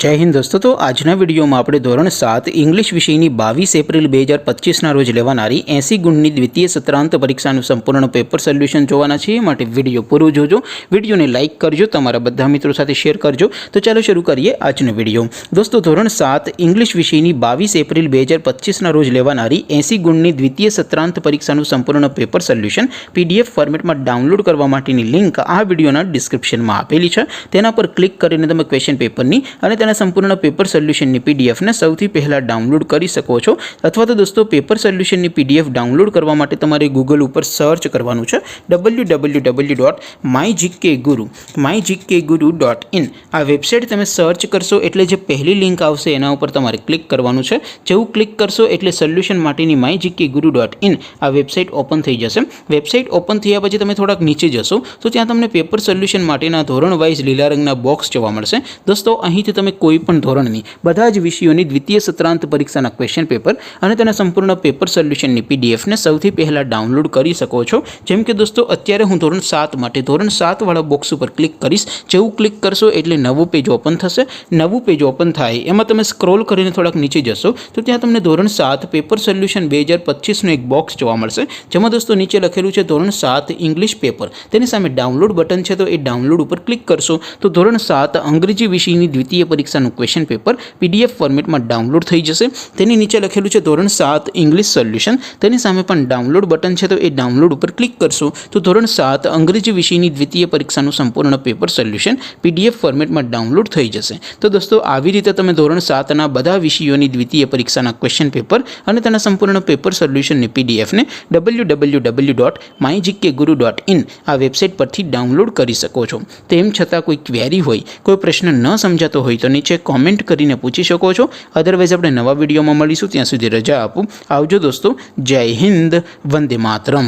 जय हिंद दोस्तों। तो आजना विडियो में આપણે ધોરણ 7 ઇંગ્લિશ વિષયની 22 એપ્રિલ 2025 ના રોજ લેવાનારી 80 ગુણની દ્વિતીય સત્રાંત પરીક્ષાનું સંપૂર્ણ પેપર સોલ્યુશન જોવાના છે। માટે વિડિયો પૂરો જોજો, વિડિયોને લાઈક કરજો, તમારા બધા મિત્રો સાથે શેર કરજો। તો ચાલો શરૂ કરીએ આજનો વિડિયો। દોસ્તો ધોરણ 7 ઇંગ્લિશ વિષયની 22 એપ્રિલ 2025 ના રોજ લેવાનારી 80 ગુણની દ્વિતીય સત્રાંત પરીક્ષાનું સંપૂર્ણ પેપર સોલ્યુશન પીડીએફ ફોર્મેટમાં ડાઉનલોડ કરવા માટેની લિંક આ વિડિયોના ડિસ્ક્રિપ્શનમાં આપેલી છે। તેના પર ક્લિક કરીને તમે ક્વેશ્ચન પેપરની અને તેના સંપૂर्ण पेपर सोल्यूशन पीडीएफ ने સૌથી પહેલા ડાઉનલોડ કરી શકો છો। અથવા તો દોસ્તો પેપર સોલ્યુશનની પીડીએફ ડાઉનલોડ કરવા માટે તમારે ગૂગલ ઉપર સર્ચ કરવાનું છે www.mygkguru.in। આ વેબસાઇટ તમે સર્ચ કરશો એટલે જે પહેલી લિંક આવશે એના ઉપર તમારે ક્લિક કરવાનું છે। જેવું ક્લિક કરશો એટલે સોલ્યુશન માટેની mygkguru.in આ વેબસાઇટ ઓપન થઈ જશે। વેબસાઇટ ઓપન થયા પછી તમે થોડાક નીચે જશો તો ત્યાં તમને પેપર સોલ્યુશન માટેના ધોરણ વાઇઝ લીલા રંગના બોક્સ જોવા મળશે। દોસ્તો અહીંથી તમે કોઈ પણ ધોરણની બધા જ વિષયોની દ્વિતીય સત્રાંત પરીક્ષાના ક્વેશ્ચન પેપર અને તેના સંપૂર્ણ પેપર સોલ્યુશનની પીડીએફ ને સૌથી પહેલા ડાઉનલોડ કરી શકો છો। જેમ કે દોસ્તો અત્યારે હું ધોરણ 7 માટે ધોરણ 7 વાળા બોક્સ ઉપર ક્લિક કરીશ। જેવું ક્લિક કરશો એટલે નવું પેજ ઓપન થશે। નવું પેજ ઓપન થાય એમાં તમે સ્ક્રોલ કરીને થોડાક નીચે જશો તો ત્યાં તમને ધોરણ 7 પેપર સોલ્યુશન 2025 નું એક બોક્સ જોવા મળશે। જેમાં દોસ્તો નીચે લખેલું છે ધોરણ 7 ઇંગ્લિશ પેપર, તેની સામે ડાઉનલોડ બટન છે તો એ ડાઉનલોડ ઉપર ક્લિક કરશો તો ધોરણ 7 અંગ્રેજી વિષયની દ્વિતીય પરીક્ષાનું ક્વેશ્ચન પેપર पीडीएफ फॉर्मेट में डाउनलॉड थई जशे। तेनी नीचे लखेलुं छे धोरण 7 इंग्लिश सोल्यूशन, तेनी सामे पण डाउनलॉड बटन छे तो ए डाउनलॉड पर क्लिक करशो तो धोरण 7 अंग्रेजी विषयनी द्वितीय परीक्षाનું संपूर्ण पेपर सोल्यूशन पीडीएफ फॉर्मेट में डाउनलॉड थई जशे। तो दोस्तों આવી રીતે તમે ધોરણ 7 ના બધા વિષયોની દ્વિતીય પરીક્ષાના ક્વેશ્ચન પેપર અને તેના સંપૂર્ણ પેપર સોલ્યુશનની પીડીએફ ને www.mygkguru.in આ વેબસાઇટ પરથી ડાઉનલોડ કરી શકો છો। તેમ છતાં કોઈ ક્વેરી હોય, કોઈ પ્રશ્ન ન સમજાતો હોય તો નીચે કોમેન્ટ કરીને પૂછી શકો છો। અધરવાઇઝ આપણે નવા વિડીયોમાં મળીશું, ત્યાં સુધી રજા આપું। આવજો દોસ્તો, જય હિન્દ, વંદે માતરમ।